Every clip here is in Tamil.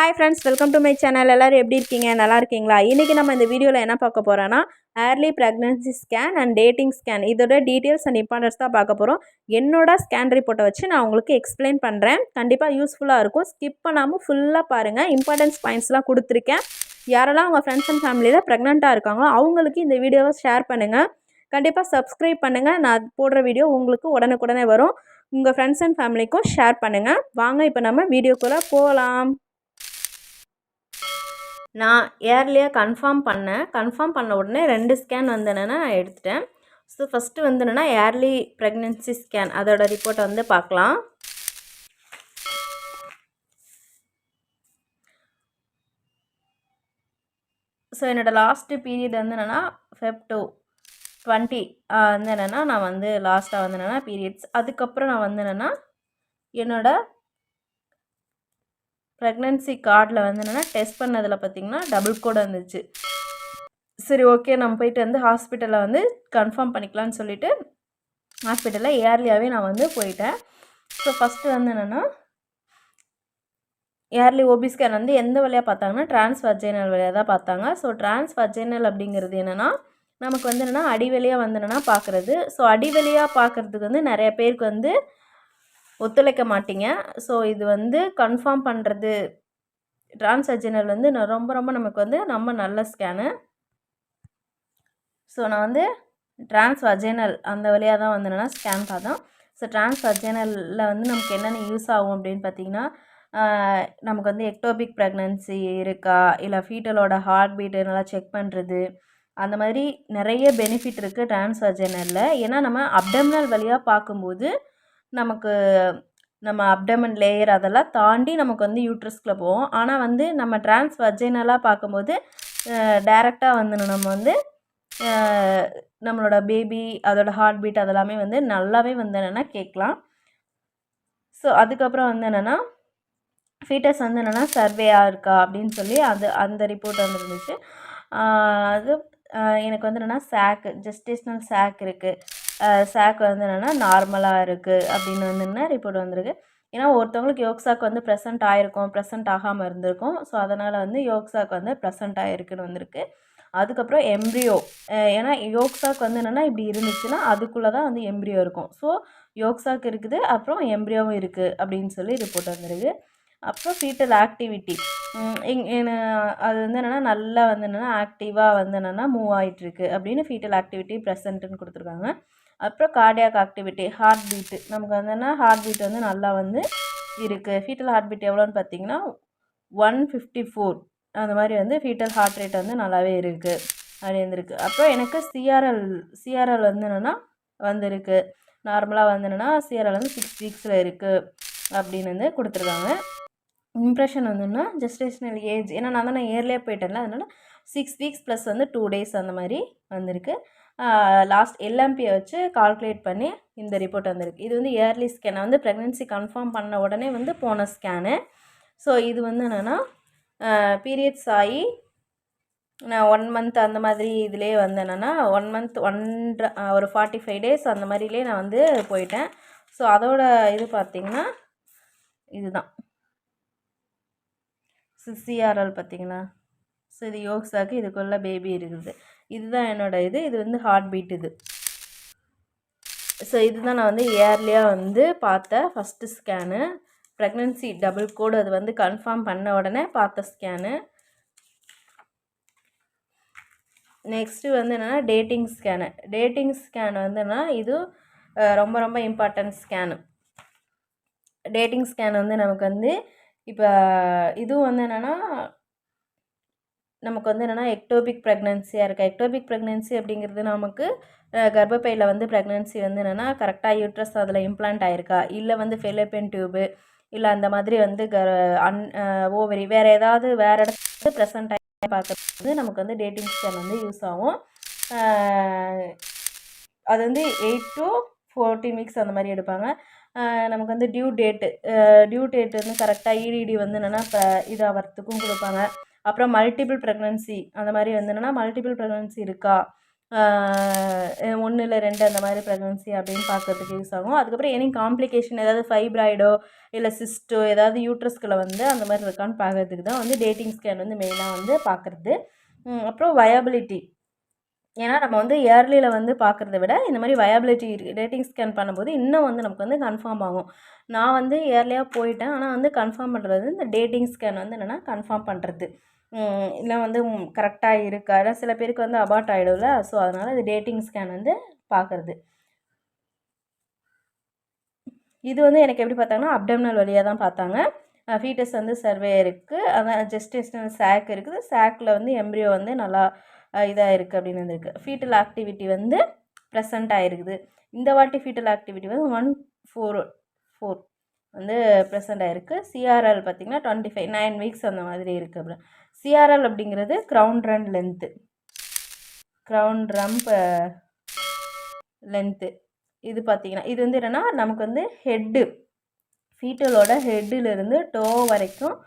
Hi friends, welcome to my channel. எல்லோரும் எப்படி இருக்கீங்க? நல்லா இருக்கீங்களா? இன்றைக்கி நம்ம இந்த வீடியோவில் என்ன பார்க்க போகிறோன்னா early pregnancy scan and dating scan இதோட டீட்டெயில்ஸ் அண்ட் இம்பார்ட்டன்ஸ் தான் பார்க்க போகிறோம். என்னோட ஸ்கேன் ரிப்போர்ட்டை வச்சு நான் உங்களுக்கு எக்ஸ்பிளைன் பண்ணுறேன். கண்டிப்பாக யூஸ்ஃபுல்லாக இருக்கும். ஸ்கிப் பண்ணாமல் ஃபுல்லாக பாருங்கள். இம்பார்ட்டன்ஸ் பாயிண்ட்ஸ்லாம் கொடுத்துருக்கேன். யாரெல்லாம் உங்கள் ஃப்ரெண்ட்ஸ் அண்ட் ஃபேமிலியில் ப்ரெக்னெண்ட்டாக இருக்காங்களோ அவங்களுக்கு இந்த வீடியோவை ஷேர் பண்ணுங்கள். கண்டிப்பாக சப்ஸ்கிரைப் பண்ணுங்கள். நான் போடுற வீடியோ உங்களுக்கு உடனுக்குடனே வரும். உங்கள் ஃப்ரெண்ட்ஸ் அண்ட் ஃபேமிலிக்கும் ஷேர் பண்ணுங்கள். வாங்க இப்போ நம்ம வீடியோக்குள்ளே போகலாம். நான் ஏர்லியாக கன்ஃபார்ம் பண்ண உடனே 2 ஸ்கேன் வந்து என்னென்னா நான் எடுத்துட்டேன். ஸோ ஃபஸ்ட்டு வந்து என்னென்னா ஏர்லி ப்ரெக்னென்சி ஸ்கேன் அதோட ரிப்போர்ட்டை வந்து பார்க்கலாம். ஸோ என்னோடய லாஸ்ட்டு பீரியட் வந்து என்னென்னா Feb 20 வந்து என்னென்னா நான் வந்து லாஸ்ட்டாக வந்து என்னென்னா பீரியட்ஸ். அதுக்கப்புறம் நான் வந்து என்னென்னா என்னோடய ப்ரெக்னென்சி கார்டில் வந்து என்னென்னா டெஸ்ட் பண்ணதில் பார்த்திங்கன்னா டபுள் கோடு வந்துச்சு. சரி, ஓகே, நம்ம போயிட்டு வந்து ஹாஸ்பிட்டலில் வந்து கன்ஃபார்ம் பண்ணிக்கலான்னு சொல்லிவிட்டு ஹாஸ்பிட்டலில் ஏர்லியாகவே நான் வந்து போயிட்டேன். ஸோ ஃபஸ்ட்டு வந்து என்னென்னா ஏர்லி ஓபி ஸ்கேன் வந்து எந்த வழியாக பார்த்தாங்கன்னா டிரான்ஸ்வஜைனல் வழியாக தான் பார்த்தாங்க. ஸோ டிரான்ஸ்வஜைனல் அப்படிங்கிறது என்னென்னா நமக்கு வந்து என்னென்னா அடிவழியாக வந்து என்னென்னா பார்க்குறது. ஸோ அடிவழியாக பார்க்குறதுக்கு வந்து நிறைய பேருக்கு வந்து ஒத்துழைக்க மாட்டீங்க. ஸோ இது வந்து கன்ஃபார்ம் பண்ணுறது டிரான்ஸ்வஜைனல் வந்து ரொம்ப ரொம்ப நமக்கு வந்து நம்ம நல்ல ஸ்கேனு. ஸோ நான் வந்து டிரான்ஸ்வஜைனல் அந்த வழியாக தான் வந்து என்னென்னா ஸ்கேன் பார்த்தோம். ஸோ டிரான்ஸ்வஜைனலில் வந்து நமக்கு என்னென்ன யூஸ் ஆகும் அப்படின்னு பார்த்திங்கன்னா நமக்கு வந்து எக்டோபிக் ப்ரெக்னன்சி இருக்கா, இல்லை ஃபீட்டலோட ஹார்ட் பீட்டு நல்லா செக் பண்ணுறது, அந்த மாதிரி நிறைய பெனிஃபிட் இருக்குது டிரான்ஸ்வஜைனலில். ஏன்னா நம்ம அப்டமினல் வழியாக பார்க்கும்போது நமக்கு நம்ம அப்டமன் லேயர் அதெல்லாம் தாண்டி நமக்கு வந்து யூட்ரஸ்குள்ளே போவோம். ஆனால் வந்து நம்ம டிரான்ஸ்வஜைனலாக பார்க்கும்போது டைரெக்டாக வந்து நம்ம வந்து நம்மளோட பேபி அதோட ஹார்ட் பீட் அதெல்லாமே வந்து நல்லாவே வந்து என்னென்னா கேட்கலாம். ஸோ அதுக்கப்புறம் வந்து என்னென்னா ஃபீட்டஸ் வந்து என்னென்னா சர்வேயாக இருக்கா அப்படின்னு சொல்லி அந்த ரிப்போர்ட் வந்துருந்துச்சு. அது எனக்கு வந்து என்னென்னா ஜெஸ்டேஷ்னல் சாக் இருக்குது, சாக் வந்து என்னென்னா நார்மலாக இருக்குது அப்படின்னு வந்து என்ன ரிப்போர்ட் வந்திருக்கு. ஏன்னா ஒருத்தவங்களுக்கு யோக் சாக் வந்து ப்ரெசென்ட் ஆகிருக்கும், ப்ரெசென்ட் ஆகாமல் இருந்திருக்கும். ஸோ அதனால் வந்து யோக் சாக் வந்து ப்ரெசென்ட் ஆகிருக்குன்னு வந்திருக்கு. அதுக்கப்புறம் எம்ப்ரியோ, ஏன்னா யோக் சாக் வந்து என்னென்னா இப்படி இருந்துச்சுன்னா அதுக்குள்ளே தான் வந்து எம்ப்ரியோ இருக்கும். ஸோ யோக் சாக் இருக்குது, அப்புறம் எம்ப்ரியோவும் இருக்குது அப்படின்னு சொல்லி ரிப்போர்ட் வந்திருக்கு. அப்புறம் ஃபீட்டல் ஆக்டிவிட்டி அது வந்து என்னென்னா நல்லா வந்து என்னென்னா ஆக்டிவாக வந்து என்னென்னா மூவ் ஆகிட்டுருக்கு அப்படின்னு ஃபீட்டல் ஆக்டிவிட்டி ப்ரெசென்ட்டுன்னு கொடுத்துருக்காங்க. அப்புறம் கார்டியாக் ஆக்டிவிட்டி, ஹார்ட் பீட்டு நமக்கு வந்து என்ன ஹார்ட் பீட் வந்து நல்லா வந்து இருக்குது. ஃபீட்டல் ஹார்ட் பீட் எவ்வளோன்னு பார்த்தீங்கன்னா 154 அந்த மாதிரி வந்து ஃபீட்டல் ஹார்ட் ரேட் வந்து நல்லாவே இருக்குது அப்படி இருந்திருக்கு. அப்புறம் எனக்கு சிஆர்எல் வந்து என்னென்னா வந்திருக்கு. நார்மலாக வந்து என்னென்னா சிஆர்எல் வந்து 6 வீக்ஸில் இருக்குது அப்படின்னு வந்து கொடுத்துருக்காங்க. இம்ப்ரெஷன் வந்துன்னா ஜெஸ்டேஷ்னல் ஏஜ், ஏன்னா நான் ஏர்லியாக போயிட்டேன்ல, அதனால் 6 வீக்ஸ் ப்ளஸ் வந்து 2 டேஸ் அந்த மாதிரி வந்திருக்கு. லாஸ்ட் எல்எம்பியை வச்சு கால்குலேட் பண்ணி இந்த ரிப்போர்ட் வந்திருக்கு. இது வந்து இயர்லி ஸ்கேன், நான் வந்து ப்ரெக்னென்சி கன்ஃபார்ம் பண்ண உடனே வந்து போன ஸ்கேனு. ஸோ இது வந்து என்னென்னா பீரியட்ஸ் ஆகி நான் 1 மந்த் அந்த மாதிரி இதிலே வந்து என்னென்னா 1 மந்த் ஒரு 45 டேஸ் அந்த மாதிரிலே நான் வந்து போயிட்டேன். ஸோ அதோட இது பார்த்திங்கன்னா இதுதான் சிஆர்எல் பார்த்திங்களா. ஸோ இது யோக் சாக்கு, இதுக்குள்ளே பேபி இருக்குது. இதுதான் என்னோடய இது வந்து ஹார்ட் பீட் இது. ஸோ இதுதான் நான் வந்து இயர்லியாக வந்து பார்த்த ஃபஸ்ட்டு ஸ்கேனு. ப்ரெக்னென்சி டபுள் கோடு அது வந்து கன்ஃபார்ம் பண்ண உடனே பார்த்த ஸ்கேனு. நெக்ஸ்ட்டு வந்து என்னென்னா டேட்டிங் ஸ்கேன் வந்து என்னென்னா இது ரொம்ப ரொம்ப இம்பார்ட்டன்ட் ஸ்கேனு. டேட்டிங் ஸ்கேன் வந்து நமக்கு வந்து இப்போ இதுவும் வந்து என்னென்னா நமக்கு வந்து என்னென்னா எக்டோபிக் ப்ரெக்னென்சியாக இருக்குது. எக்டோபிக் ப்ரெக்னென்சி அப்படிங்கிறது நமக்கு கர்ப்பப்பையில் வந்து ப்ரெக்னென்சி வந்து என்னென்னா கரெக்டாக யூட்ரஸ் அதில் இம்ப்ளான்ட் ஆகிருக்கா, இல்லை வந்து ஃபெலோப்பியன் டியூபு இல்லை அந்த மாதிரி வந்து ஓவரி வேறு இடத்துல ப்ரெசென்ட் ஆகி பார்க்குறது நமக்கு வந்து டேட்டிங் ஸ்கேன் வந்து யூஸ் ஆகும். அது வந்து 8 to 14 வீக்ஸ் அந்த மாதிரி எடுப்பாங்க. நமக்கு வந்து டியூ டேட் வந்து கரெக்டாக இடிடி வந்து என்னென்னா இப்போ இதாகிறதுக்கும் கொடுப்பாங்க. அப்புறம் மல்டிபிள் ப்ரெக்னன்சி அந்த மாதிரி வந்து என்னென்னா மல்டிபிள் ப்ரெக்னன்சி இருக்கா 1 இல்லை 2 அந்த மாதிரி ப்ரெக்னன்சி அப்படின்னு பார்க்குறதுக்கு யூஸ் ஆகும். அதுக்கப்புறம் எனி காம்ப்ளிகேஷன் ஏதாவது ஃபைப்ராய்டோ இல்லை சிஸ்ட்டோ ஏதாவது யூட்ரஸ்குள்ளே வந்து அந்த மாதிரி இருக்கான்னு பார்க்குறதுக்கு தான் வந்து டேட்டிங் ஸ்கேன் வந்து மெயினாக வந்து பார்க்குறது. அப்புறம் வயபிலிட்டி, ஏன்னா நம்ம வந்து இயர்லியில் வந்து பார்க்குறத விட இந்த மாதிரி வயபிலிட்டி டேட்டிங் ஸ்கேன் பண்ணும்போது இன்னும் வந்து நமக்கு வந்து கன்ஃபார்ம் ஆகும். நான் வந்து இயர்லியாக போயிட்டேன், ஆனால் வந்து கன்ஃபார்ம் பண்ணுறது இந்த டேட்டிங் ஸ்கேன் வந்து என்னென்னா கன்ஃபார்ம் பண்ணுறது இல்லை வந்து கரெக்டாக இருக்கா, இல்லை சில பேருக்கு வந்து அபார்ட் ஆகிடும்ல. ஸோ அதனால் இது டேட்டிங் ஸ்கேன் வந்து பார்க்குறது. இது வந்து எனக்கு எப்படி பார்த்தாங்கன்னா அப்டமினல் வழியாக தான் பார்த்தாங்க. ஃபீட்டஸ் வந்து சர்வே இருக்குது, அதான் ஜெஸ்டேஷனல் சாக் இருக்குது, சாக்கில் வந்து எம்ப்ரியோ வந்து நல்லா இதாக இருக்குது அப்படின்னு வந்துருக்கு. ஃபீட்டல் ஆக்டிவிட்டி வந்து ப்ரெசண்ட் ஆகிருக்குது. இந்த வாட்டி ஃபீட்டல் ஆக்டிவிட்டி வந்து 144 வந்து ப்ரெசண்ட் ஆகிருக்கு. சிஆர்எல் பார்த்திங்கன்னா 25 9 வீக்ஸ் அந்த மாதிரி இருக்குது. அப்புறம் சிஆர்எல் அப்படிங்கிறது crown run length, crown rump length. இது பார்த்திங்கன்னா இது வந்து என்னென்னா நமக்கு வந்து ஹெட்டு, ஃபீட்டலோட ஹெட்டிலிருந்து டோ வரைக்கும்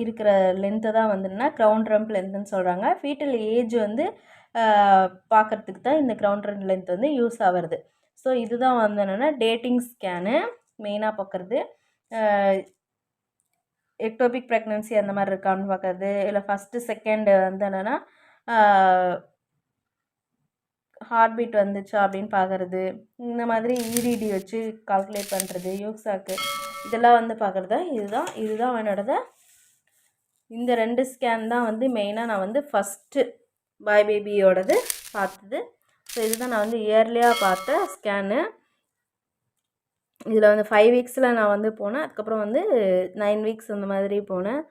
இருக்கிற லென்த்தை தான் வந்து என்னென்னா க்ரௌன் ரம்ப் லென்த்துன்னு சொல்கிறாங்க. ஃபீட்டல் ஏஜ் வந்து பார்க்குறதுக்கு தான் இந்த க்ரௌன் ரம்ப் லென்த் வந்து யூஸ் ஆகிறது. ஸோ இதுதான் வந்து என்னென்னா டேட்டிங் ஸ்கேனு மெயினாக பார்க்குறது. எக்டோபிக் ப்ரெக்னன்சி அந்த மாதிரி இருக்கான்னு பார்க்குறது, இல்லை ஃபஸ்ட்டு செகண்டு வந்து என்னென்னா ஹார்ட் பீட் வந்துச்சா அப்படின்னு பார்க்குறது, இந்த மாதிரி இடிடி வச்சு கால்குலேட் பண்ணுறது, யோக்ஸாக்கு இதெல்லாம் வந்து பார்க்குறது. இதுதான் என்னோடது. இந்த 2 ஸ்கேன் தான் வந்து மெயினாக நான் வந்து ஃபஸ்ட்டு பாய் பேபியோடது பார்த்தது. ஸோ இதுதான் நான் வந்து இயர்லியாக பார்த்த ஸ்கேனு. இதில் வந்து 5 வீக்ஸில் நான் வந்து போனேன், அதுக்கப்புறம் வந்து 9 வீக்ஸ் அந்த மாதிரி போனேன்.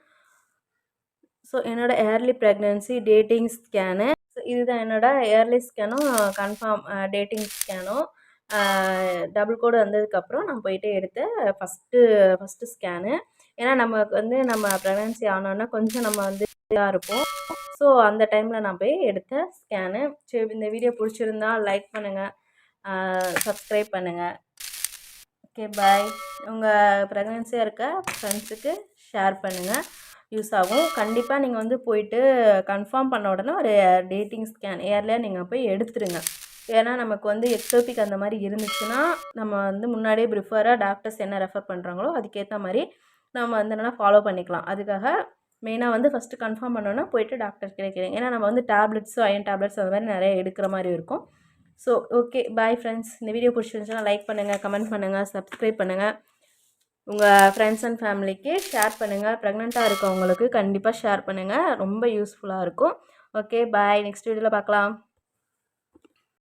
ஸோ என்னோடய early pregnancy dating scan. So இதுதான் என்னோடய ஏர்லி ஸ்கேனும் கன்ஃபார்ம் டேட்டிங் ஸ்கேனும் டபுள் கோடு வந்ததுக்கப்புறம் நான் போயிட்டு எடுத்த ஃபஸ்ட்டு ஸ்கேனு. ஏன்னா நமக்கு வந்து நம்ம ப்ரெக்னன்சி ஆனோன்னா கொஞ்சம் நம்ம வந்து இதாக இருப்போம். ஸோ அந்த டைமில் நான் போய் எடுத்த ஸ்கேனு. சரி, இந்த வீடியோ பிடிச்சிருந்தா லைக் பண்ணுங்கள், சப்ஸ்கிரைப் பண்ணுங்கள். ஓகே, பாய். உங்கள் ப்ரெக்னன்சியாக இருக்க ஃப்ரெண்ட்ஸுக்கு ஷேர் பண்ணுங்கள், யூஸ் ஆகும். கண்டிப்பாக நீங்கள் வந்து போயிட்டு கன்ஃபார்ம் பண்ண உடனே ஒரு டேட்டிங் ஸ்கேன் இயர்லியாக நீங்கள் போய் எடுத்துருங்க. ஏன்னா நமக்கு வந்து எக்டோபிக் அந்த மாதிரி இருந்துச்சுன்னா நம்ம வந்து முன்னாடியே ப்ரிஃபராக டாக்டர்ஸ் என்ன ரெஃபர் பண்ணுறாங்களோ அதுக்கேற்ற மாதிரி நம்ம வந்து என்னென்னா ஃபாலோ பண்ணிக்கலாம். அதுக்காக மெயினாக வந்து ஃபஸ்ட்டு கன்ஃபார்ம் பண்ணோன்னா போயிட்டு டாக்டர் கிடைக்கிறீங்க. ஏன்னா நம்ம வந்து டேப்லெட்ஸு அயன் டேப்லெட்ஸ் அந்த மாதிரி நிறைய எடுக்கிற மாதிரி இருக்கும். So okay, bye friends. இந்த வீடியோ பிடிச்சிருந்துச்சுன்னா லைக் பண்ணுங்கள், கமெண்ட் பண்ணுங்கள், சப்ஸ்கிரைப் பண்ணுங்கள். உங்கள் ஃப்ரெண்ட்ஸ் அண்ட் ஃபேமிலிக்கு ஷேர் பண்ணுங்கள். ப்ரெக்னெண்ட்டாக இருக்கவங்களுக்கு கண்டிப்பாக ஷேர் பண்ணுங்கள், ரொம்ப யூஸ்ஃபுல்லாக இருக்கும். ஓகே, பாய். நெக்ஸ்ட் வீடியோவில் பார்க்கலாம்.